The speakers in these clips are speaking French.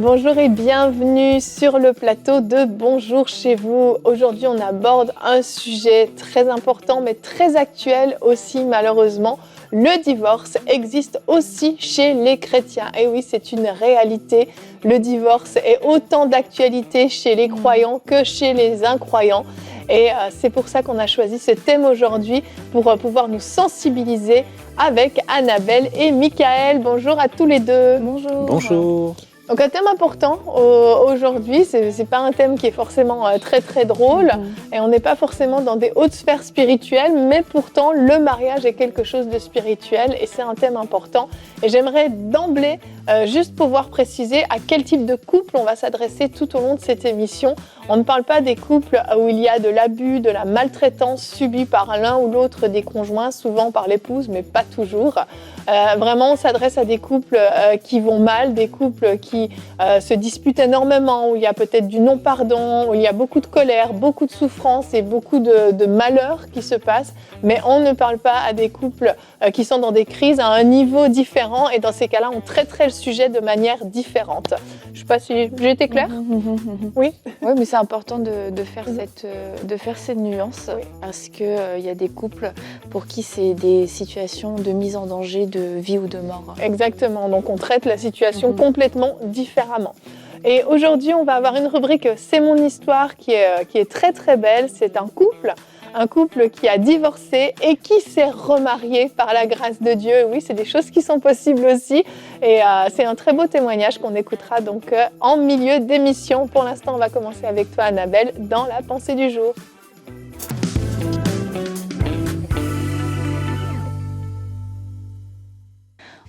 Bonjour et bienvenue sur le plateau de Bonjour chez vous. Aujourd'hui, on aborde un sujet très important mais très actuel aussi malheureusement. Le divorce existe aussi chez les chrétiens. Et oui, c'est une réalité. Le divorce est autant d'actualité chez les croyants que chez les incroyants. Et c'est pour ça qu'on a choisi ce thème aujourd'hui pour pouvoir nous sensibiliser avec Annabelle et Michael. Bonjour à tous les deux. Bonjour. Bonjour. Donc un thème important aujourd'hui, c'est pas un thème qui est forcément très drôle et on n'est pas forcément dans des hautes sphères spirituelles, mais pourtant le mariage est quelque chose de spirituel et c'est un thème important. Et j'aimerais d'emblée juste pouvoir préciser à quel type de couple on va s'adresser tout au long de cette émission. On ne parle pas des couples où il y a de l'abus, de la maltraitance subie par l'un ou l'autre des conjoints, souvent par l'épouse, mais pas toujours. Vraiment, on s'adresse à des couples qui vont mal, des couples qui se disputent énormément, où il y a peut-être du non-pardon, où il y a beaucoup de colère, beaucoup de souffrance et beaucoup de malheur qui se passent. Mais on ne parle pas à des couples qui sont dans des crises à un niveau différent et dans ces cas-là, on traiterait le sujet de manière différente. Je ne sais pas si j'ai été claire. Oui. Oui, mais c'est important de faire cette nuance parce qu'il y a des couples pour qui c'est des situations de mise en danger de vie ou de mort. Exactement, donc on traite la situation complètement différemment. Et aujourd'hui, on va avoir une rubrique « C'est mon histoire » qui est très belle. C'est un couple qui a divorcé et qui s'est remarié par la grâce de Dieu. Oui, c'est des choses qui sont possibles aussi. Et c'est un très beau témoignage qu'on écoutera donc en milieu d'émission. Pour l'instant, on va commencer avec toi, Annabelle, dans la pensée du jour.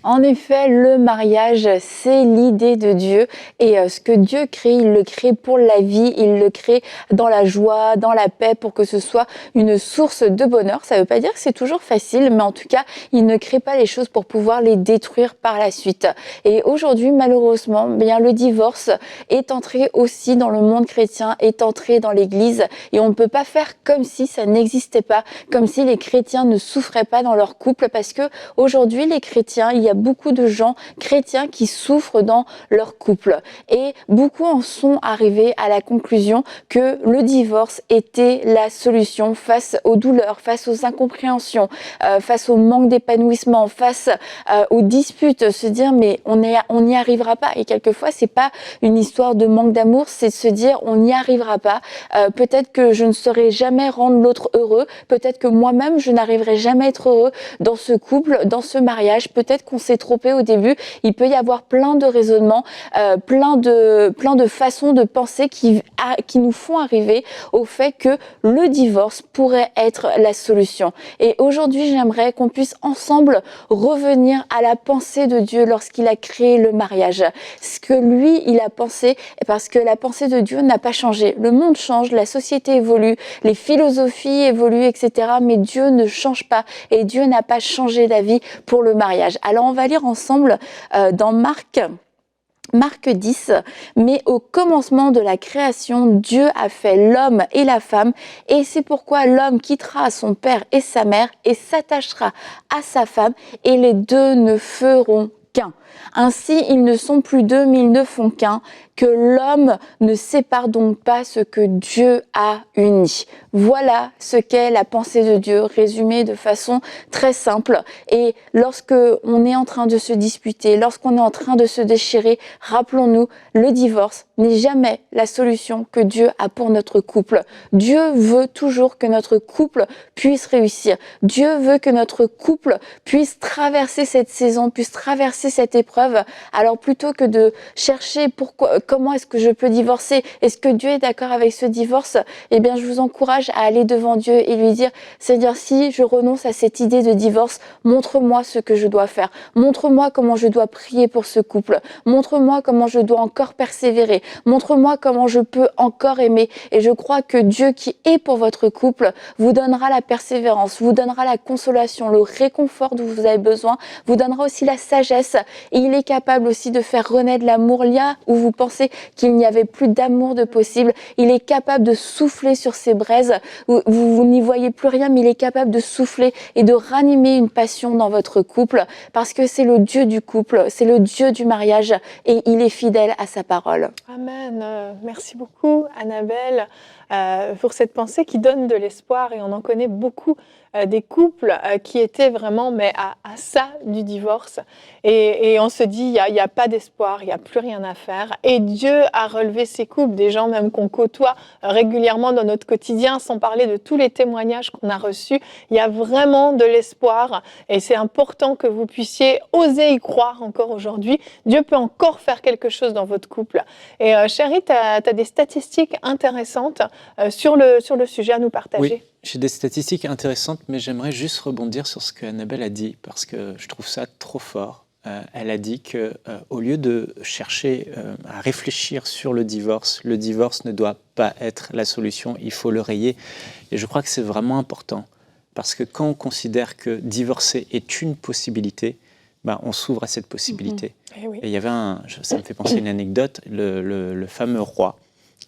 En effet, le mariage, c'est l'idée de Dieu et ce que Dieu crée, il le crée pour la vie, il le crée dans la joie, dans la paix, pour que ce soit une source de bonheur. Ça ne veut pas dire que c'est toujours facile, mais en tout cas, il ne crée pas les choses pour pouvoir les détruire par la suite. Et aujourd'hui, malheureusement, bien le divorce est entré aussi dans le monde chrétien, est entré dans l'Église et on ne peut pas faire comme si ça n'existait pas, comme si les chrétiens ne souffraient pas dans leur couple, parce que aujourd'hui, les chrétiens, il y a beaucoup de gens chrétiens qui souffrent dans leur couple et beaucoup en sont arrivés à la conclusion que le divorce était la solution face aux douleurs, face aux incompréhensions, face au manque d'épanouissement, face aux disputes, se dire mais on n'y arrivera pas. Et quelquefois c'est pas une histoire de manque d'amour, c'est de se dire on n'y arrivera pas, peut-être que je ne saurais jamais rendre l'autre heureux, peut-être que moi-même je n'arriverai jamais à être heureux dans ce couple, dans ce mariage, peut-être qu'on s'est trompé au début. Il peut y avoir plein de raisonnements, plein de façons de penser qui nous font arriver au fait que le divorce pourrait être la solution. Et aujourd'hui, j'aimerais qu'on puisse ensemble revenir à la pensée de Dieu lorsqu'il a créé le mariage. Ce que lui, il a pensé, parce que la pensée de Dieu n'a pas changé. Le monde change, la société évolue, les philosophies évoluent, etc. Mais Dieu ne change pas et Dieu n'a pas changé d'avis pour le mariage. Alors, on va lire ensemble dans Marc 10, mais au commencement de la création, Dieu a fait l'homme et la femme, et c'est pourquoi l'homme quittera son père et sa mère et s'attachera à sa femme, et les deux ne feront qu'un. Ainsi, ils ne sont plus deux, mais ils ne font qu'un. Que l'homme ne sépare donc pas ce que Dieu a uni. Voilà ce qu'est la pensée de Dieu, résumée de façon très simple. Et lorsque on est en train de se disputer, lorsqu'on est en train de se déchirer, rappelons-nous, le divorce n'est jamais la solution que Dieu a pour notre couple. Dieu veut toujours que notre couple puisse réussir. Dieu veut que notre couple puisse traverser cette saison, puisse traverser cette épreuve. Alors plutôt que de chercher comment est-ce que je peux divorcer, est-ce que Dieu est d'accord avec ce divorce, eh bien je vous encourage à aller devant Dieu et lui dire, Seigneur, si je renonce à cette idée de divorce, montre-moi ce que je dois faire, montre-moi comment je dois prier pour ce couple, montre-moi comment je dois encore persévérer, Montre-moi comment je peux encore aimer. Et je crois que Dieu qui est pour votre couple vous donnera la persévérance, vous donnera la consolation, le réconfort dont vous avez besoin, vous donnera aussi la sagesse. Et il est capable aussi de faire renaître l'amour là où vous pensez qu'il n'y avait plus d'amour de possible. Il est capable de souffler sur ces braises. Vous n'y voyez plus rien, mais il est capable de souffler et de ranimer une passion dans votre couple parce que c'est le Dieu du couple, c'est le Dieu du mariage et il est fidèle à sa parole. Amen. Merci beaucoup, Annabelle, pour cette pensée qui donne de l'espoir. Et on en connaît beaucoup des couples qui étaient vraiment à ça du divorce. Et on se dit, il y a pas d'espoir, il n'y a plus rien à faire. Et Dieu a relevé ces couples, des gens même qu'on côtoie régulièrement dans notre quotidien, sans parler de tous les témoignages qu'on a reçus. Il y a vraiment de l'espoir. Et c'est important que vous puissiez oser y croire encore aujourd'hui. Dieu peut encore faire quelque chose dans votre couple. Et chérie, tu as des statistiques intéressantes sur le sujet à nous partager. Oui, j'ai des statistiques intéressantes, mais j'aimerais juste rebondir sur ce qu'Annabelle a dit, parce que je trouve ça trop fort. Elle a dit qu'au lieu de chercher à réfléchir sur le divorce ne doit pas être la solution, il faut le rayer. Et je crois que c'est vraiment important, parce que quand on considère que divorcer est une possibilité, on s'ouvre à cette possibilité. Et oui. Et il y avait ça me fait penser à une anecdote, le fameux roi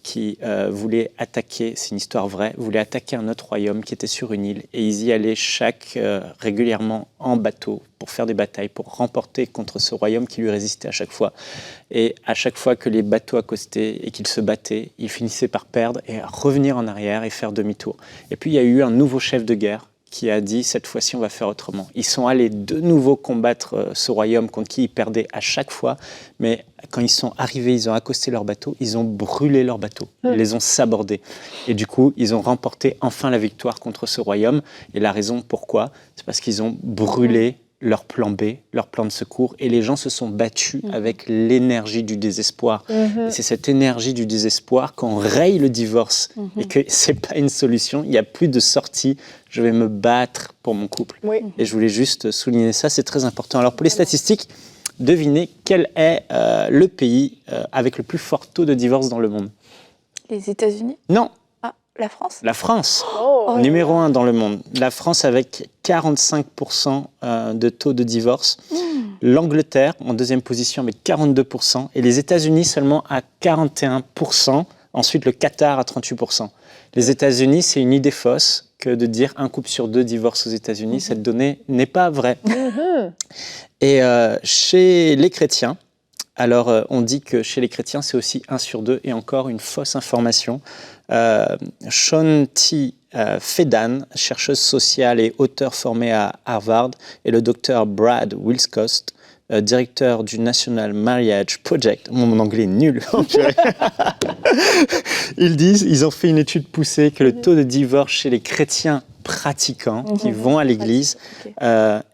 qui voulait attaquer, c'est une histoire vraie, voulait attaquer un autre royaume qui était sur une île et ils y allaient régulièrement en bateau pour faire des batailles, pour remporter contre ce royaume qui lui résistait à chaque fois. Et à chaque fois que les bateaux accostaient et qu'ils se battaient, ils finissaient par perdre et revenir en arrière et faire demi-tour. Et puis il y a eu un nouveau chef de guerre qui a dit, cette fois-ci, on va faire autrement. Ils sont allés de nouveau combattre ce royaume contre qui ils perdaient à chaque fois, mais quand ils sont arrivés, ils ont accosté leur bateau, ils ont brûlé leur bateau, ils les ont sabordés. Et du coup, ils ont remporté enfin la victoire contre ce royaume. Et la raison pourquoi, c'est parce qu'ils ont brûlé leur plan B, leur plan de secours, et les gens se sont battus avec l'énergie du désespoir. Et c'est cette énergie du désespoir qu'on raye le divorce et que c'est pas une solution, il n'y a plus de sortie, je vais me battre pour mon couple. Oui. Et je voulais juste souligner ça, c'est très important. Alors pour les statistiques, devinez quel est le pays avec le plus fort taux de divorce dans le monde? Les États-Unis? Non. La France? La France, Oh. numéro 1 dans le monde. La France avec 45% de taux de divorce. L'Angleterre en deuxième position avec 42%. Et les États-Unis seulement à 41%. Ensuite, le Qatar à 38%. Les États-Unis, c'est une idée fausse que de dire un couple sur deux divorce aux États-Unis. Cette donnée n'est pas vraie. Et chez les chrétiens, alors on dit que chez les chrétiens, c'est aussi 1 sur 2 et encore une fausse information. Shaunti Fedan, chercheuse sociale et auteure formée à Harvard, et le docteur Brad Wilcox, directeur du National Marriage Project. Mon anglais est nul. Ils ont fait une étude poussée que le taux de divorce chez les chrétiens pratiquants qui vont à l'église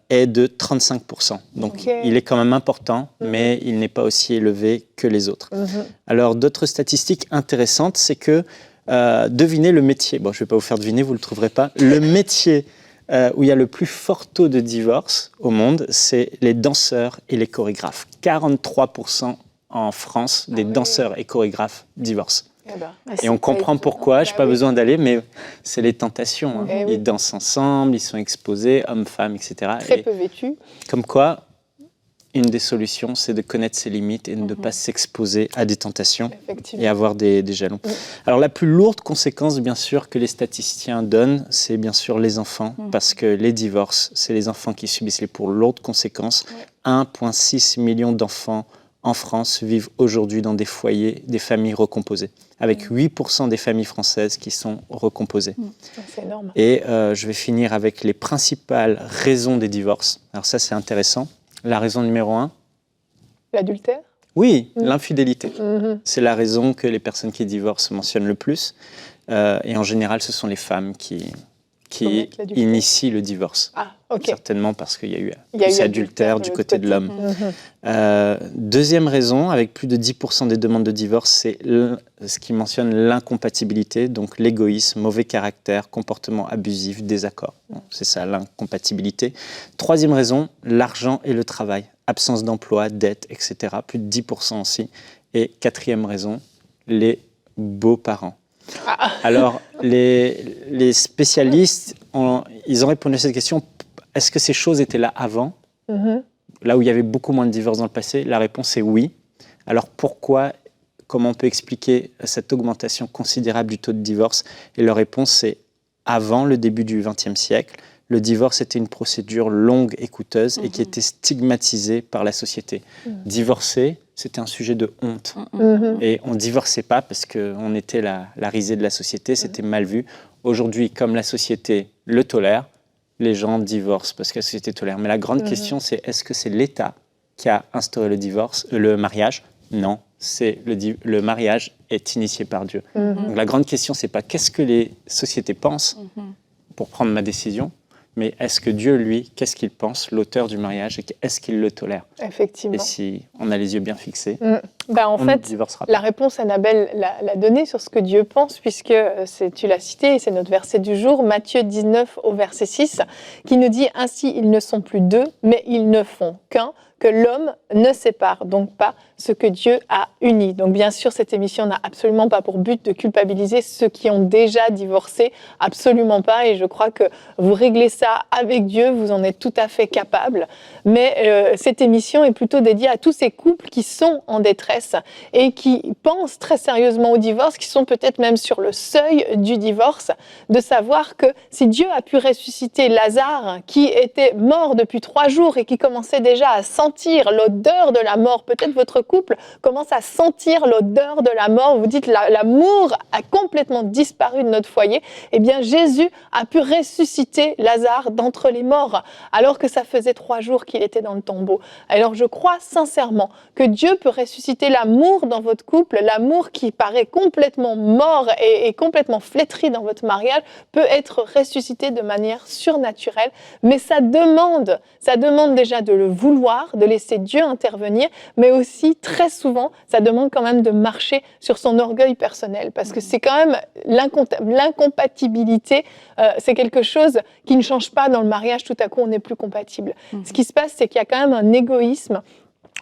est de 35%. Donc il est quand même important, mais il n'est pas aussi élevé que les autres. Alors d'autres statistiques intéressantes, c'est que devinez le métier. Bon, je ne vais pas vous faire deviner, vous ne le trouverez pas. Le métier où il y a le plus fort taux de divorce au monde, c'est les danseurs et les chorégraphes. 43% en France des danseurs et chorégraphes divorcent. Et on comprend pourquoi, je n'ai pas besoin d'aller, mais c'est les tentations. Ils dansent ensemble, ils sont exposés, hommes, femmes, etc. Très peu vêtus. Comme quoi, une des solutions, c'est de connaître ses limites et de ne pas s'exposer à des tentations et avoir des jalons. Alors la plus lourde conséquence, bien sûr, que les statisticiens donnent, c'est bien sûr les enfants, parce que les divorces, c'est les enfants qui subissent les plus lourdes conséquences. 1,6 million d'enfants en France vivent aujourd'hui dans des foyers, des familles recomposées, avec 8% des familles françaises qui sont recomposées. C'est énorme. Et je vais finir avec les principales raisons des divorces. Alors ça, c'est intéressant. La raison numéro 1. L'adultère? Oui, l'infidélité. C'est la raison que les personnes qui divorcent mentionnent le plus. Et en général, ce sont les femmes qui initient le divorce. Ah, ok. Certainement parce qu'il y a eu adultère du côté de l'homme. Deuxième raison, avec plus de 10% des demandes de divorce, c'est ce qui mentionne l'incompatibilité, donc l'égoïsme, mauvais caractère, comportement abusif, désaccord. Bon, c'est ça, l'incompatibilité. Troisième raison, l'argent et le travail. Absence d'emploi, dette, etc. Plus de 10% aussi. Et quatrième raison, les beaux-parents. Alors, les spécialistes, ils ont répondu à cette question. Est-ce que ces choses étaient là avant, là où il y avait beaucoup moins de divorces dans le passé? La réponse est oui. Alors pourquoi, comment on peut expliquer cette augmentation considérable du taux de divorce? Et leur réponse, c'est avant le début du XXe siècle, le divorce était une procédure longue et coûteuse et qui était stigmatisée par la société. Divorcer, c'était un sujet de honte. Et on ne divorçait pas parce qu'on était la risée de la société, c'était mal vu. Aujourd'hui, comme la société le tolère, les gens divorcent parce que la société tolère. Mais la grande question, c'est est-ce que c'est l'État qui a instauré le mariage? Non, c'est le mariage est initié par Dieu. Donc la grande question, c'est pas qu'est-ce que les sociétés pensent pour prendre ma décision, mais est-ce que Dieu, lui, qu'est-ce qu'il pense, l'auteur du mariage, et est-ce qu'il le tolère? Effectivement. Et si on a les yeux bien fixés, en on fait, ne divorcera pas. La réponse, Annabelle l'a donnée sur ce que Dieu pense, puisque tu l'as cité, et c'est notre verset du jour, Matthieu 19 au verset 6, qui nous dit « Ainsi, ils ne sont plus deux, mais ils ne font qu'un, que l'homme ne sépare donc pas ce que Dieu a uni. » Donc bien sûr, cette émission n'a absolument pas pour but de culpabiliser ceux qui ont déjà divorcé, absolument pas, et je crois que vous réglez ça avec Dieu, vous en êtes tout à fait capable. Mais cette émission est plutôt dédiée à tous ces couples qui sont en détresse et qui pensent très sérieusement au divorce, qui sont peut-être même sur le seuil du divorce, de savoir que si Dieu a pu ressusciter Lazare, qui était mort depuis 3 jours et qui commençait déjà à sentir l'odeur de la mort, peut-être votre couple commence à sentir l'odeur de la mort, vous dites l'amour a complètement disparu de notre foyer, eh bien Jésus a pu ressusciter Lazare d'entre les morts, alors que ça faisait 3 jours qu'il était dans le tombeau. Alors je crois sincèrement que Dieu peut ressusciter l'amour dans votre couple, l'amour qui paraît complètement mort et complètement flétri dans votre mariage peut être ressuscité de manière surnaturelle, mais ça demande déjà de le vouloir, de laisser Dieu intervenir, mais aussi très souvent, ça demande quand même de marcher sur son orgueil personnel, parce que c'est quand même l'incompatibilité, c'est quelque chose qui ne change pas dans le mariage, tout à coup on n'est plus compatible. Ce qui se passe, c'est qu'il y a quand même un égoïsme,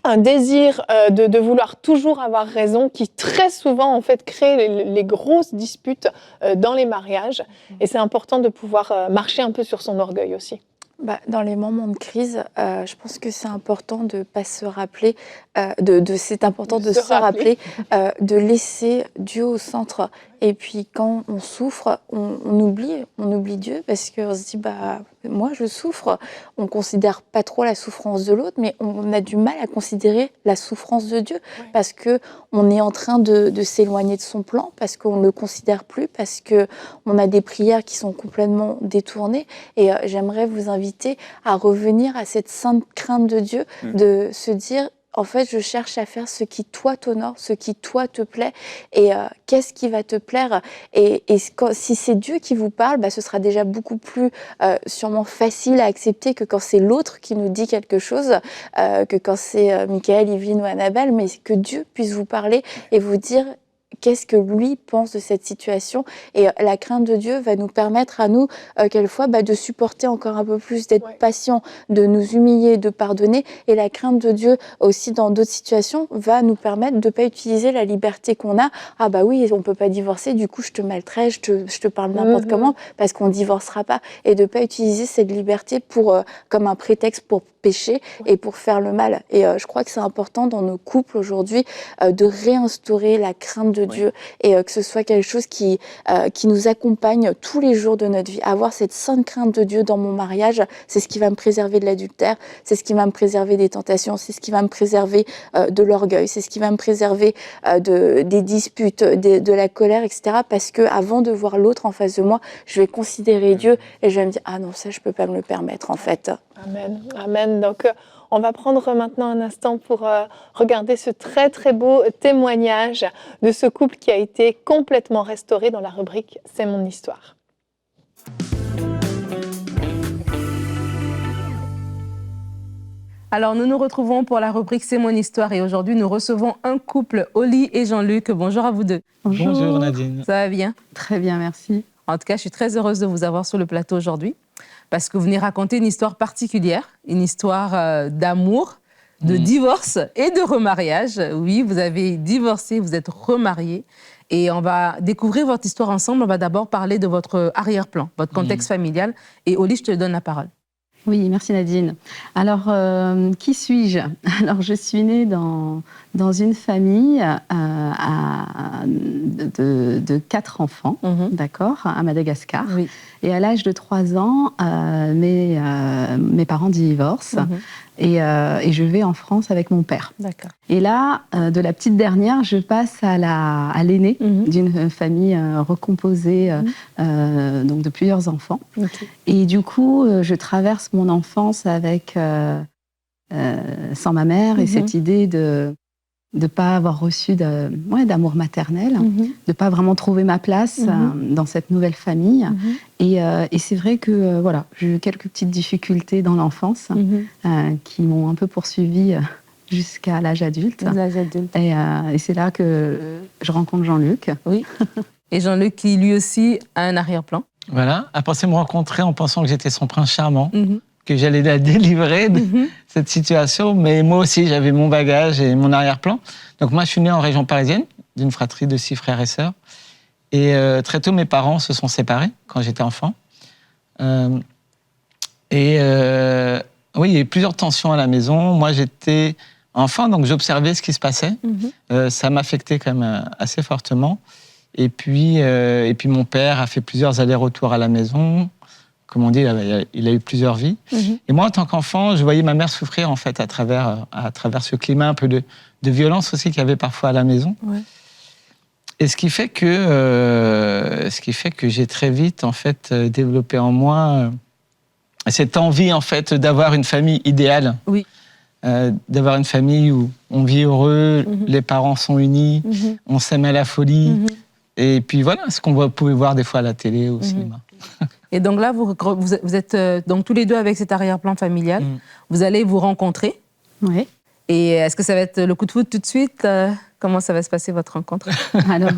un désir de vouloir toujours avoir raison qui très souvent en fait crée les grosses disputes dans les mariages, et c'est important de pouvoir marcher un peu sur son orgueil aussi. Dans les moments de crise, je pense que c'est important de ne pas se rappeler, c'est important de se rappeler de laisser Dieu au centre. Et puis quand on souffre, on oublie Dieu, parce qu'on se dit moi je souffre. On considère pas trop la souffrance de l'autre, mais on a du mal à considérer la souffrance de Dieu, parce que on est en train de s'éloigner de son plan, parce qu'on ne le considère plus, parce que on a des prières qui sont complètement détournées. Et j'aimerais vous inviter à revenir à cette sainte crainte de Dieu, de se dire: en fait, je cherche à faire ce qui toi t'honore, ce qui toi te plaît, et qu'est-ce qui va te plaire. Et si c'est Dieu qui vous parle, ce sera déjà beaucoup plus sûrement facile à accepter que quand c'est l'autre qui nous dit quelque chose, que quand c'est Michael, Yveline ou Annabelle, mais que Dieu puisse vous parler et vous dire qu'est-ce que lui pense de cette situation. Et la crainte de Dieu va nous permettre à nous, quelquefois, de supporter encore un peu plus, d'être patient, de nous humilier, de pardonner. Et la crainte de Dieu aussi dans d'autres situations va nous permettre de ne pas utiliser la liberté qu'on a. Ah oui, on ne peut pas divorcer, du coup je te maltraite, je te parle n'importe comment, parce qu'on ne divorcera pas. Et de ne pas utiliser cette liberté comme un prétexte pour pécher et pour faire le mal. Et je crois que c'est important dans nos couples aujourd'hui de réinstaurer la crainte de Dieu, et que ce soit quelque chose qui nous accompagne tous les jours de notre vie. Avoir cette sainte crainte de Dieu dans mon mariage, c'est ce qui va me préserver de l'adultère, c'est ce qui va me préserver des tentations, c'est ce qui va me préserver de l'orgueil, c'est ce qui va me préserver des disputes, de la colère, etc. Parce que avant de voir l'autre en face de moi, je vais considérer Dieu et je vais me dire: ah non, ça je peux pas me le permettre en fait. Amen, amen. Donc on va prendre maintenant un instant pour regarder ce très très beau témoignage de ce couple qui a été complètement restauré dans la rubrique « C'est mon histoire ». Alors, nous nous retrouvons pour la rubrique « C'est mon histoire » et aujourd'hui, nous recevons un couple, Oli et Jean-Luc. Bonjour à vous deux. Bonjour Nadine. Ça va bien? Très bien, merci. En tout cas, je suis très heureuse de vous avoir sur le plateau aujourd'hui parce que vous venez raconter une histoire particulière, une histoire d'amour, de divorce et de remariage. Oui, vous avez divorcé, vous êtes remarié. Et on va découvrir votre histoire ensemble. On va d'abord parler de votre arrière-plan, votre contexte familial. Et Oli, je te donne la parole. Oui, merci Nadine. Alors, qui suis-je? Alors, je suis née dans une famille de 4 enfants, d'accord, à Madagascar. Oui. Et à l'âge de 3 ans, mes parents divorcent. Et je vais en France avec mon père. D'accord. Et là, de la petite dernière, je passe à l'aînée d'une famille recomposée donc de plusieurs enfants. Okay. Et du coup, je traverse mon enfance avec sans ma mère et cette idée de ne pas avoir reçu d'amour maternel, de ne pas vraiment trouver ma place dans cette nouvelle famille. Et c'est vrai que voilà, j'ai eu quelques petites difficultés dans l'enfance qui m'ont un peu poursuivie jusqu'à l'âge adulte. Et c'est là que je rencontre Jean-Luc. Oui. Et Jean-Luc qui lui aussi a un arrière-plan. Voilà, a pensé me rencontrer en pensant que j'étais son prince charmant, que j'allais la délivrer de cette situation. Mais moi aussi, j'avais mon bagage et mon arrière-plan. Donc moi, je suis né en région parisienne, d'une fratrie de 6 frères et sœurs. Et très tôt, mes parents se sont séparés quand j'étais enfant. Oui, il y a eu plusieurs tensions à la maison. Moi, j'étais enfant, donc j'observais ce qui se passait. Ça m'affectait quand même assez fortement. Et puis mon père a fait plusieurs allers-retours à la maison. Comme on dit, il a eu plusieurs vies. Et moi, en tant qu'enfant, je voyais ma mère souffrir en fait à travers ce climat un peu de violence aussi qu'il y avait parfois à la maison. Ouais. Et ce qui fait que j'ai très vite en fait développé en moi cette envie en fait d'avoir une famille idéale. Oui. D'avoir une famille où on vit heureux, les parents sont unis, on s'aime à la folie. Et puis voilà, ce qu'on pouvait voir des fois à la télé ou au cinéma. Et donc là, vous êtes donc tous les deux avec cet arrière-plan familial. Vous allez vous rencontrer. Oui. Et est-ce que ça va être le coup de foudre tout de suite? Comment ça va se passer, votre rencontre? Alors,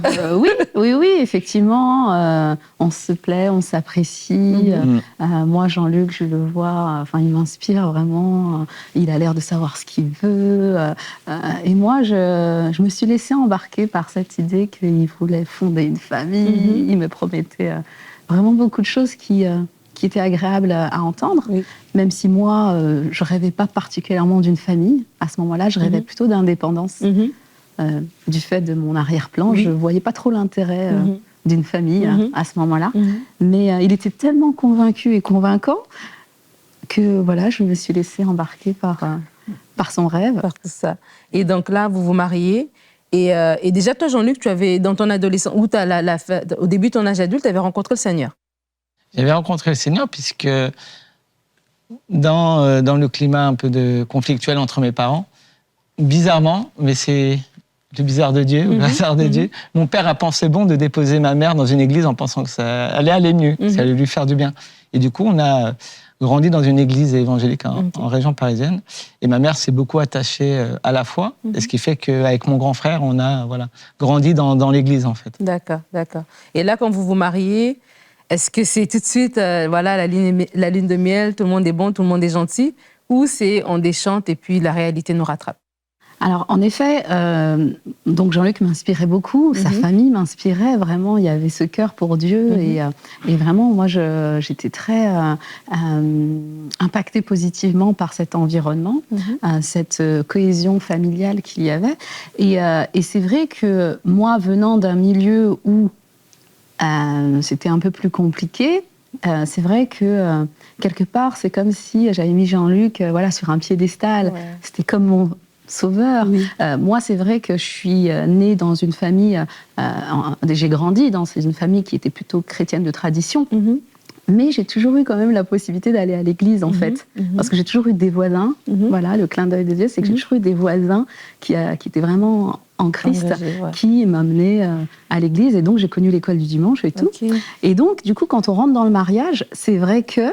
oui, effectivement, on se plaît, on s'apprécie. Moi, Jean-Luc, je le vois, il m'inspire vraiment. Il a l'air de savoir ce qu'il veut. Et moi, je me suis laissée embarquer par cette idée qu'il voulait fonder une famille. Il me promettait vraiment beaucoup de choses qui étaient agréables à entendre. Oui. Même si moi, je ne rêvais pas particulièrement d'une famille. À ce moment-là, je rêvais plutôt d'indépendance. Du fait de mon arrière-plan, je ne voyais pas trop l'intérêt d'une famille à ce moment-là. Mais il était tellement convaincu et convaincant que voilà, je me suis laissée embarquer par son rêve. Par tout ça. Et donc là, vous vous mariez. Et déjà, toi, Jean-Luc, tu avais, dans ton adolescence, ou au début de ton âge adulte, tu avais rencontré le Seigneur. J'avais rencontré le Seigneur puisque dans le climat un peu conflictuel entre mes parents, bizarrement, mais c'est le bizarre de Dieu, le hasard de Dieu, mon père a pensé bon de déposer ma mère dans une église en pensant que ça allait aller mieux, ça allait lui faire du bien. Et du coup, on a grandi dans une église évangélique en région parisienne. Et ma mère s'est beaucoup attachée à la foi, et ce qui fait qu'avec mon grand frère, on a grandi dans l'église, en fait. D'accord. Et là, quand vous vous mariez, est-ce que c'est tout de suite, la lune de miel, tout le monde est bon, tout le monde est gentil, ou c'est on déchante et puis la réalité nous rattrape? Alors, en effet, donc Jean-Luc m'inspirait beaucoup, sa famille m'inspirait vraiment, il y avait ce cœur pour Dieu et vraiment, moi, j'étais très impactée positivement par cet environnement, cette cohésion familiale qu'il y avait. Et c'est vrai que moi, venant d'un milieu où c'était un peu plus compliqué, c'est vrai que quelque part, c'est comme si j'avais mis Jean-Luc sur un piédestal. Ouais. C'était comme mon sauveur. Oui. Moi, c'est vrai que je suis née dans une famille, j'ai grandi dans une famille qui était plutôt chrétienne de tradition, mais j'ai toujours eu quand même la possibilité d'aller à l'église, en fait, parce que j'ai toujours eu des voisins, voilà, le clin d'œil de Dieu, c'est que j'ai toujours eu des voisins qui étaient vraiment en Christ, qui m'amenaient à l'église, et donc j'ai connu l'école du dimanche et tout. Okay. Et donc, du coup, quand on rentre dans le mariage, c'est vrai que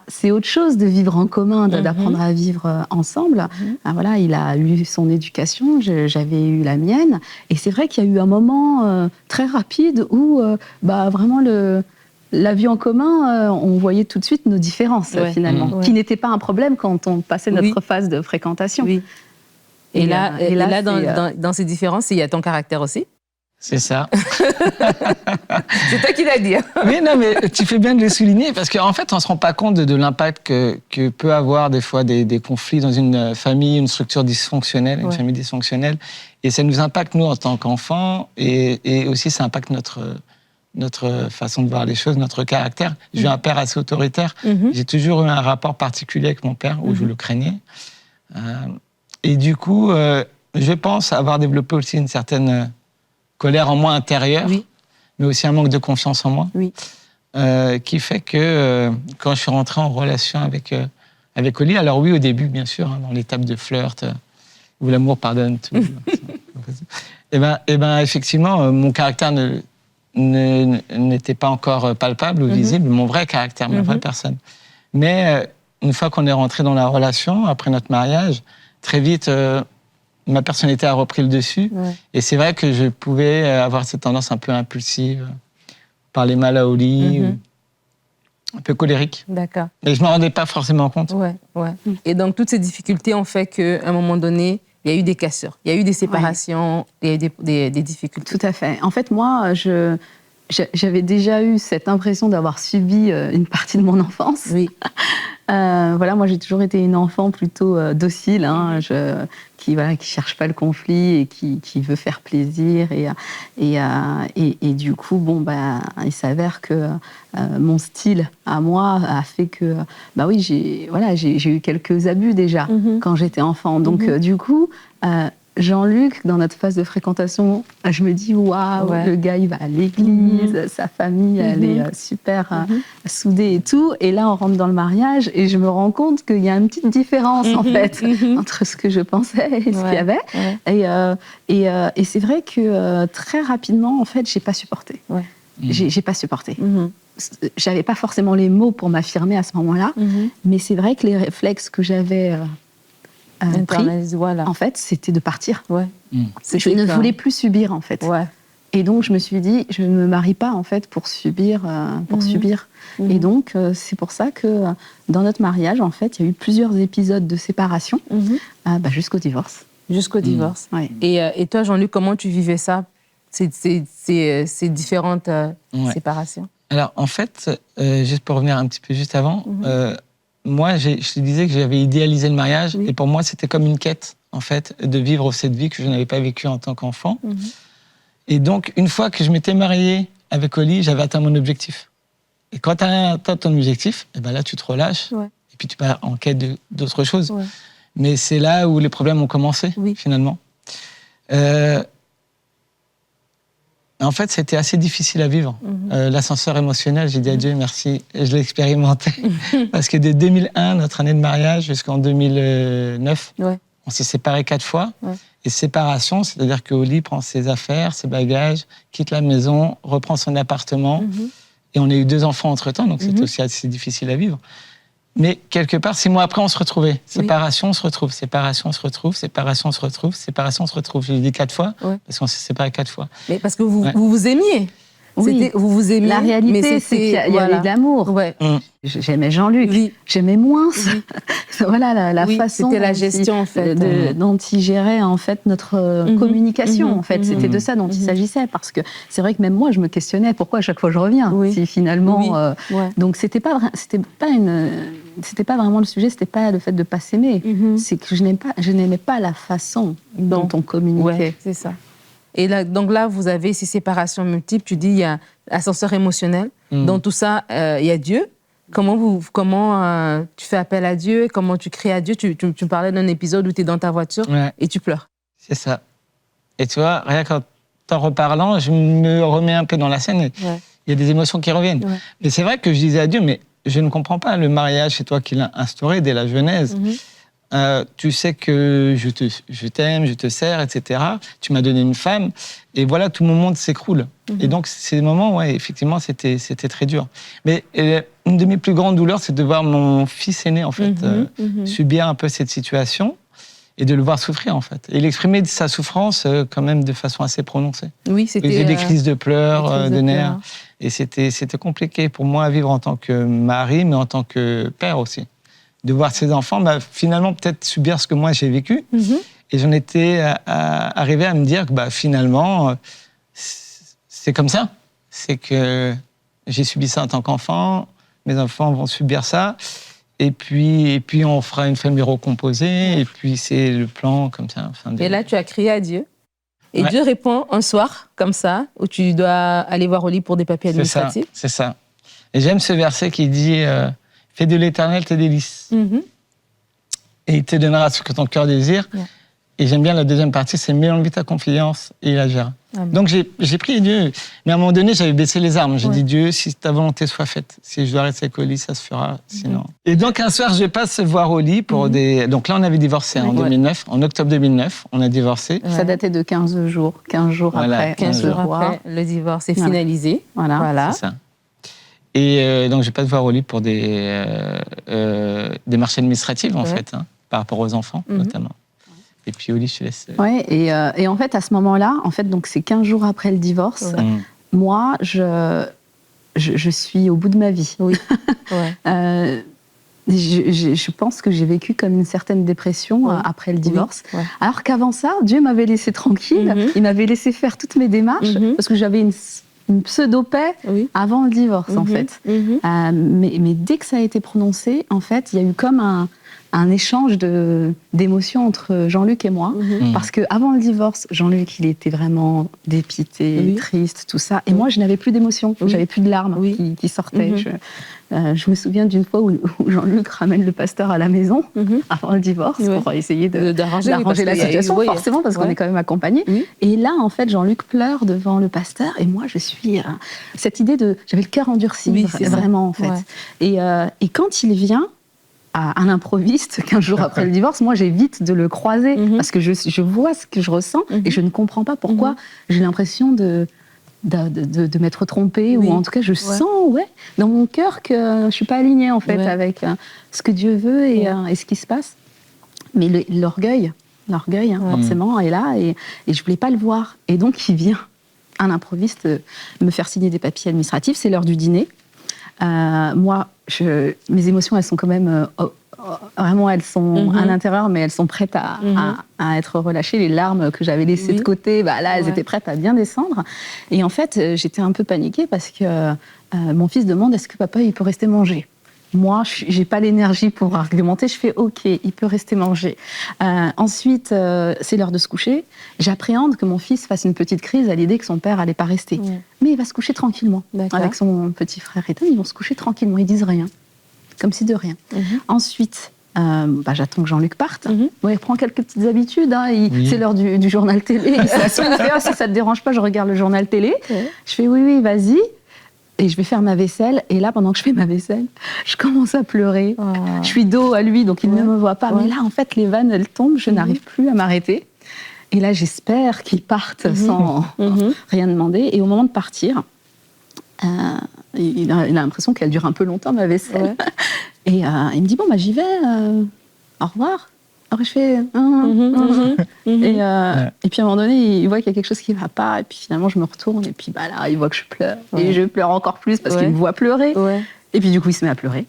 c'est autre chose de vivre en commun, d'apprendre à vivre ensemble. Voilà, il a eu son éducation, j'avais eu la mienne. Et c'est vrai qu'il y a eu un moment très rapide où vraiment la vie en commun, on voyait tout de suite nos différences, finalement, qui n'étaient pas un problème quand on passait notre phase de fréquentation. Oui. Et là, dans ces différences, il y a ton caractère aussi. C'est ça. C'est toi qui l'as dit. Oui, non, mais tu fais bien de le souligner, parce qu'en fait, on ne se rend pas compte de l'impact que peut avoir des fois des conflits dans une famille, une structure dysfonctionnelle, une famille dysfonctionnelle. Et ça nous impacte, nous, en tant qu'enfants, et aussi ça impacte notre façon de voir les choses, notre caractère. J'ai un père assez autoritaire. J'ai toujours eu un rapport particulier avec mon père, où je le craignais. Et du coup, je pense avoir développé aussi une certaine colère en moi intérieure, mais aussi un manque de confiance en moi, qui fait que quand je suis rentré en relation avec Oli, alors oui, au début, bien sûr, dans l'étape de flirt, où l'amour pardonne tout, et ben effectivement, mon caractère n'était pas encore palpable ou visible, mon vrai caractère, ma vraie personne. Mais une fois qu'on est rentré dans la relation, après notre mariage, très vite, ma personnalité a repris le dessus. Et c'est vrai que je pouvais avoir cette tendance un peu impulsive, parler mal à Oli, un peu colérique. D'accord. Et je ne m'en rendais pas forcément compte. Et donc, toutes ces difficultés ont fait qu'à un moment donné, il y a eu des cassures, il y a eu des séparations, il y a eu des difficultés. Tout à fait. En fait, moi, j'avais déjà eu cette impression d'avoir subi une partie de mon enfance. Oui. Voilà, moi j'ai toujours été une enfant plutôt docile, qui cherche pas le conflit et qui veut faire plaisir. Et du coup, il s'avère que mon style à moi a fait que, j'ai eu quelques abus déjà quand j'étais enfant. Donc du coup, Jean-Luc, dans notre phase de fréquentation, je me dis, waouh, le gars, il va à l'église, sa famille, elle est super soudée et tout. Et là, on rentre dans le mariage et je me rends compte qu'il y a une petite différence, en fait, entre ce que je pensais et ce qu'il y avait. Et c'est vrai que très rapidement, en fait, j'ai pas supporté. J'ai pas supporté. J'avais pas forcément les mots pour m'affirmer à ce moment-là, mais c'est vrai que les réflexes que j'avais pris, en fait, c'était de partir. Je ne voulais plus subir, en fait. Et donc, je me suis dit, je ne me marie pas, en fait, pour subir. Et donc, c'est pour ça que dans notre mariage, en fait, il y a eu plusieurs épisodes de séparation, jusqu'au divorce. Jusqu'au divorce. Et toi, Jean-Luc, comment tu vivais ça, ces différentes séparations? Alors, en fait, juste pour revenir un petit peu juste avant, moi, je te disais que j'avais idéalisé le mariage, et pour moi, c'était comme une quête, en fait, de vivre cette vie que je n'avais pas vécue en tant qu'enfant. Et donc, une fois que je m'étais marié avec Oli, j'avais atteint mon objectif. Et quand tu as atteint ton objectif, là, tu te relâches, et puis tu pars en quête d'autres choses. Mais c'est là où les problèmes ont commencé, finalement. En fait, c'était assez difficile à vivre. L'ascenseur émotionnel, j'ai dit à Dieu merci, et je l'ai expérimenté. Parce que de 2001, notre année de mariage, jusqu'en 2009, on s'est séparés 4 fois. Et séparation, c'est-à-dire que Oli prend ses affaires, ses bagages, quitte la maison, reprend son appartement. Et on a eu 2 enfants entre-temps, donc c'était aussi assez difficile à vivre. Mais quelque part, 6 mois après, on se retrouvait. Séparation, on se retrouve. Séparation, on se retrouve. Séparation, on se retrouve. Séparation, on se retrouve. Je l'ai dit 4 fois, parce qu'on s'est séparés 4 fois. Mais parce que vous vous aimiez. Oui, vous vous aimiez. La réalité, c'est qu'il y avait de l'amour. J'aimais Jean-Luc, j'aimais moins. Voilà la façon. C'était la gestion, en fait. Dont il gérait, en fait, notre communication. En fait, c'était de ça dont il s'agissait. Parce que c'est vrai que même moi, je me questionnais pourquoi à chaque fois je reviens. Si finalement. Donc, c'était pas vraiment le sujet, c'était pas le fait de pas s'aimer. C'est que je n'aimais pas la façon dont on communiquait. C'est ça. Et là, donc là, vous avez ces séparations multiples. Tu dis, il y a ascenseur émotionnel. Dans tout ça, il y a Dieu. Comment tu fais appel à Dieu? Comment tu cries à Dieu? Tu me parlais d'un épisode où tu es dans ta voiture et tu pleures. C'est ça. Et tu vois, rien qu'en t'en reparlant, je me remets un peu dans la scène. Il y a des émotions qui reviennent. Mais c'est vrai que je disais à Dieu, mais je ne comprends pas le mariage, c'est toi qui l'as instauré dès la Genèse. Tu sais que je t'aime, je te sers, etc. Tu m'as donné une femme, et voilà, tout mon monde s'écroule. Et donc, ces moments, effectivement, c'était très dur. Mais une de mes plus grandes douleurs, c'est de voir mon fils aîné, en fait, subir un peu cette situation. et de le voir souffrir, en fait. Et il exprimait sa souffrance quand même de façon assez prononcée. Oui, c'était... Il faisait des crises de pleurs, de nerfs. pleurs. Et c'était compliqué pour moi à vivre en tant que mari, mais en tant que père aussi. De voir ses enfants, finalement, peut-être subir ce que moi j'ai vécu. Et j'en étais arrivé à me dire que finalement, c'est comme ça. C'est que j'ai subi ça en tant qu'enfant, mes enfants vont subir ça. Et puis on fera une famille recomposée, et puis c'est le plan comme ça. Et là, tu as crié à Dieu. Et Ouais. Dieu répond un soir, comme ça, où tu dois aller voir au lit pour des papiers administratifs. C'est ça. Et j'aime ce verset qui dit fais de l'Éternel tes délices. Et il te donnera ce que ton cœur désire. Ouais. Et j'aime bien la deuxième partie, c'est mets en lui ta confiance et il agira. Amen. Donc j'ai prié Dieu. Mais à un moment donné, j'avais baissé les armes. J'ai dit Dieu, si ta volonté soit faite, si je dois rester au lit, ça se fera. Sinon. Et donc un soir, je passe voir au lit pour des. Donc là, on avait divorcé en 2009, en octobre 2009, on a divorcé. Ça datait de 15 jours Voilà, après. 15 jours voir. après, le divorce est Voilà. finalisé. Voilà. C'est ça. Et donc je passe voir au lit pour des démarches administratives, en fait, par rapport aux enfants, notamment. Et puis, Oli, je te laisse. Ouais, et en fait, à ce moment-là, donc c'est 15 jours après le divorce, moi, je suis au bout de ma vie. Oui. Je pense que j'ai vécu comme une certaine dépression après le divorce. Oui. Alors qu'avant ça, Dieu m'avait laissé tranquille, il m'avait laissé faire toutes mes démarches, parce que j'avais une pseudo-paix avant le divorce, en fait. Mais dès que ça a été prononcé, en fait, il y a eu comme un échange d'émotions entre Jean-Luc et moi. Parce qu'avant le divorce, Jean-Luc, il était vraiment dépité, triste, tout ça. Et moi, je n'avais plus d'émotions, j'avais plus de larmes qui sortaient. Je me souviens d'une fois où Jean-Luc ramène le pasteur à la maison avant le divorce pour essayer d'arranger la situation, forcément, parce qu'on est quand même accompagnés. Et là, en fait, Jean-Luc pleure devant le pasteur et moi, je suis... cette idée j'avais le cœur endurci, vraiment, en fait. Ouais. Et quand il vient... à l'improviste, 15 jours après le divorce, moi j'évite de le croiser parce que je vois ce que je ressens et je ne comprends pas pourquoi j'ai l'impression de m'être trompée ou en tout cas je sens dans mon cœur que je ne suis pas alignée en fait avec ce que Dieu veut et ce qui se passe. Mais l'orgueil forcément est là et je ne voulais pas le voir. Et donc il vient à l'improviste me faire signer des papiers administratifs, c'est l'heure du dîner. Moi, mes émotions, elles sont quand même... vraiment, elles sont à l'intérieur, mais elles sont prêtes à être relâchées. Les larmes que j'avais laissées de côté, là, elles étaient prêtes à bien descendre. Et en fait, j'étais un peu paniquée parce que mon fils demande, est-ce que papa, il peut rester manger ? Moi, je n'ai pas l'énergie pour argumenter. Je fais OK, il peut rester manger. Ensuite, c'est l'heure de se coucher. J'appréhende que mon fils fasse une petite crise à l'idée que son père n'allait pas rester. Mais il va se coucher tranquillement. Avec son petit frère Ethan, ils vont se coucher tranquillement. Ils disent rien. Comme si de rien. Ensuite, j'attends que Jean-Luc parte. Il prend quelques petites habitudes. C'est l'heure du journal télé. Il s'assoit, il fait, si ça ne te dérange pas, je regarde le journal télé. Je fais oui, vas-y. Et je vais faire ma vaisselle. Et là, pendant que je fais ma vaisselle, je commence à pleurer. Je suis dos à lui, donc il ne me voit pas. Mais là, en fait, les vannes, elles tombent. Je n'arrive plus à m'arrêter. Et là, j'espère qu'il parte sans rien demander. Et au moment de partir, il a l'impression qu'elle dure un peu longtemps, ma vaisselle. Et il me dit, j'y vais. Au revoir. Alors je fais... Et puis à un moment donné, il voit qu'il y a quelque chose qui ne va pas. Et puis finalement, je me retourne. Et puis là, il voit que je pleure. Et je pleure encore plus parce qu'il me voit pleurer. Et puis du coup, il se met à pleurer.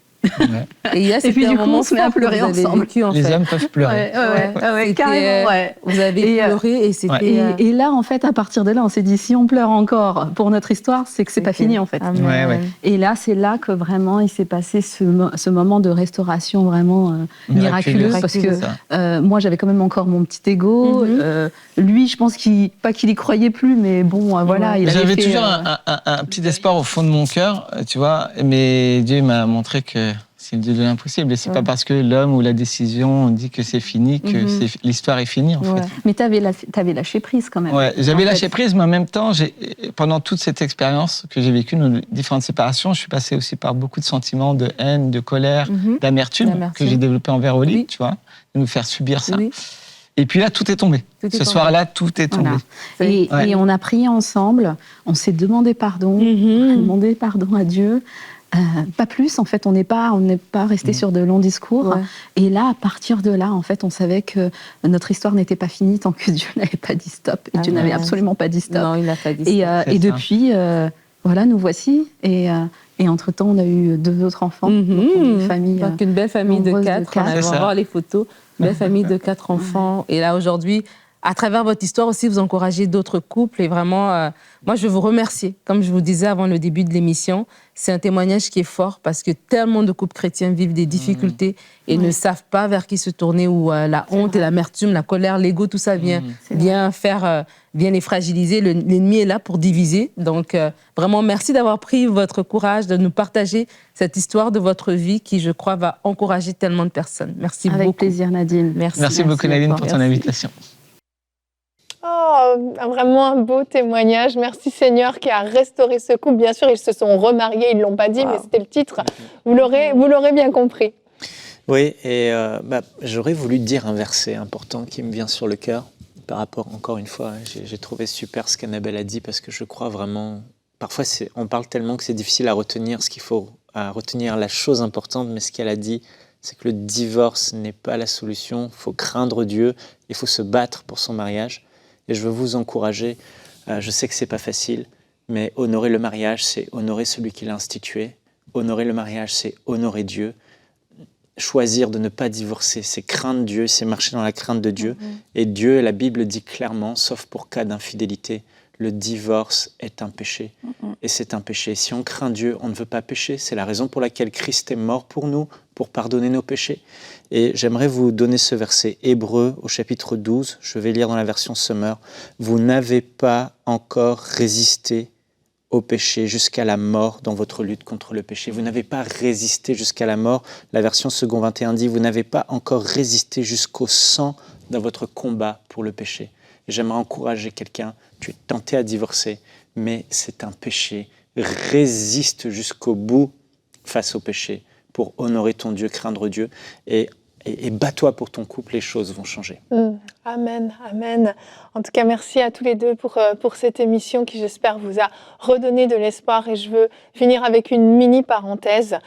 Et puis du coup, on se met à pleurer ensemble. Les hommes peuvent pleurer. Carrément. Vous avez pleuré et c'était... Et là, en fait, à partir de là, on s'est dit, si on pleure encore pour notre histoire, c'est que c'est pas fini, en fait. Et là, c'est là que vraiment, il s'est passé ce moment de restauration vraiment miraculeux. Parce que moi, j'avais quand même encore mon petit ego. Lui, je pense pas qu'il y croyait plus, mais bon, voilà. J'avais toujours un petit espoir au fond de mon cœur, tu vois, mais Dieu m'a montré que c'est le Dieu de l'impossible. Et c'est pas parce que l'homme ou la décision dit que c'est fini que l'histoire est finie, en fait. Mais t'avais lâché prise quand même. Ouais, j'avais lâché prise, mais en même temps, pendant toute cette expérience que j'ai vécue, nos différentes séparations, je suis passé aussi par beaucoup de sentiments de haine, de colère, d'amertume que j'ai développé envers Oli, tu vois, de nous faire subir ça. Et puis là, tout est tombé. Ce soir-là, tout est tombé. Et on a prié ensemble, on s'est demandé pardon, on a demandé pardon à Dieu. pas plus. En fait, on n'est pas resté sur de longs discours. Ouais. Et là, à partir de là, en fait, on savait que notre histoire n'était pas finie tant que Dieu n'avait pas dit stop. Et Dieu n'avait absolument pas dit stop. Non, il n'a pas dit stop. Et depuis, voilà, nous voici. Et entre-temps, on a eu 2 autres enfants. Donc, une famille, donc une belle famille de 4. On va C'est voir les photos. Une belle famille de 4 enfants. Et là, aujourd'hui, à travers votre histoire aussi, vous encouragez d'autres couples. Et vraiment, moi, je veux vous remercier. Comme je vous disais avant le début de l'émission, c'est un témoignage qui est fort parce que tellement de couples chrétiens vivent des difficultés et ne savent pas vers qui se tourner, où la honte et l'amertume, la colère, l'ego, tout ça vient les fragiliser. L'ennemi est là pour diviser. Donc, vraiment, merci d'avoir pris votre courage de nous partager cette histoire de votre vie qui, je crois, va encourager tellement de personnes. Merci beaucoup. Avec plaisir, Nadine. Merci beaucoup, Nadine, pour ton invitation. Oh, vraiment un beau témoignage. Merci Seigneur qui a restauré ce couple. Bien sûr, ils se sont remariés, ils ne l'ont pas dit, mais c'était le titre. Vous l'aurez bien compris. Oui, et j'aurais voulu dire un verset important qui me vient sur le cœur par rapport, encore une fois, j'ai trouvé super ce qu'Annabelle a dit parce que je crois vraiment, parfois on parle tellement que c'est difficile à retenir ce qu'il faut, à retenir la chose importante, mais ce qu'elle a dit, c'est que le divorce n'est pas la solution, il faut craindre Dieu, il faut se battre pour son mariage. Et je veux vous encourager, je sais que ce n'est pas facile, mais honorer le mariage, c'est honorer celui qui l'a institué. Honorer le mariage, c'est honorer Dieu. Choisir de ne pas divorcer, c'est craindre Dieu, c'est marcher dans la crainte de Dieu. Et Dieu, la Bible dit clairement, sauf pour cas d'infidélité, le divorce est un péché. Et c'est un péché. Si on craint Dieu, on ne veut pas pécher. C'est la raison pour laquelle Christ est mort pour nous, pour pardonner nos péchés. Et j'aimerais vous donner ce verset, Hébreux au chapitre 12, je vais lire dans la version Summer. « Vous n'avez pas encore résisté au péché jusqu'à la mort dans votre lutte contre le péché. Vous n'avez pas résisté jusqu'à la mort. » La version Second 21 dit « Vous n'avez pas encore résisté jusqu'au sang dans votre combat pour le péché. » Et j'aimerais encourager quelqu'un, tu es tenté à divorcer, mais c'est un péché. Résiste jusqu'au bout face au péché pour honorer ton Dieu, craindre Dieu et bats-toi pour ton couple, les choses vont changer. Amen, amen. En tout cas, merci à tous les deux pour cette émission qui, j'espère, vous a redonné de l'espoir. Et je veux finir avec une mini-parenthèse.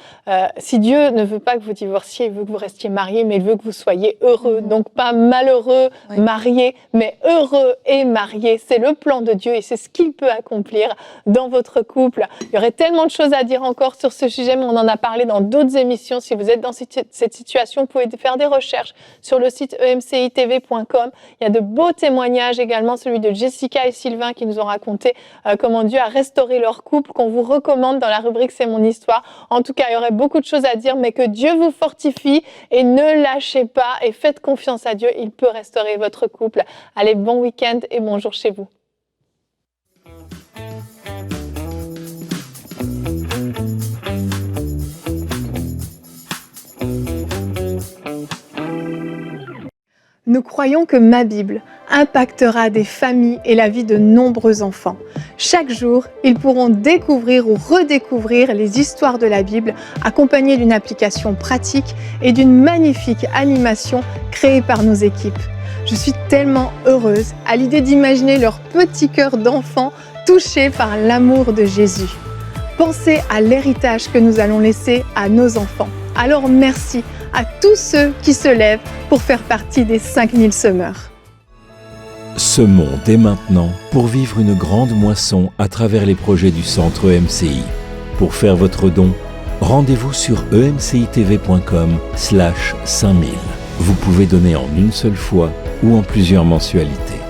Si Dieu ne veut pas que vous divorciez, il veut que vous restiez mariés, mais il veut que vous soyez heureux. Donc, pas malheureux, mariés, mais heureux et mariés. C'est le plan de Dieu et c'est ce qu'il peut accomplir dans votre couple. Il y aurait tellement de choses à dire encore sur ce sujet, mais on en a parlé dans d'autres émissions. Si vous êtes dans cette situation, vous pouvez faire des recherches sur le site emcitv.com. Il y a de beaux témoignages également, celui de Jessica et Sylvain qui nous ont raconté comment Dieu a restauré leur couple, qu'on vous recommande dans la rubrique C'est mon histoire. En tout cas, il y aurait beaucoup de choses à dire, mais que Dieu vous fortifie et ne lâchez pas et faites confiance à Dieu, il peut restaurer votre couple. Allez, bon week-end et bonjour chez vous. Nous croyons que ma Bible impactera des familles et la vie de nombreux enfants. Chaque jour, ils pourront découvrir ou redécouvrir les histoires de la Bible accompagnées d'une application pratique et d'une magnifique animation créée par nos équipes. Je suis tellement heureuse à l'idée d'imaginer leur petit cœur d'enfant touché par l'amour de Jésus. Pensez à l'héritage que nous allons laisser à nos enfants. Alors merci à tous ceux qui se lèvent pour faire partie des 5000 semeurs. Semons dès maintenant pour vivre une grande moisson à travers les projets du Centre EMCI. Pour faire votre don, rendez-vous sur emcitv.com/5000. Vous pouvez donner en une seule fois ou en plusieurs mensualités.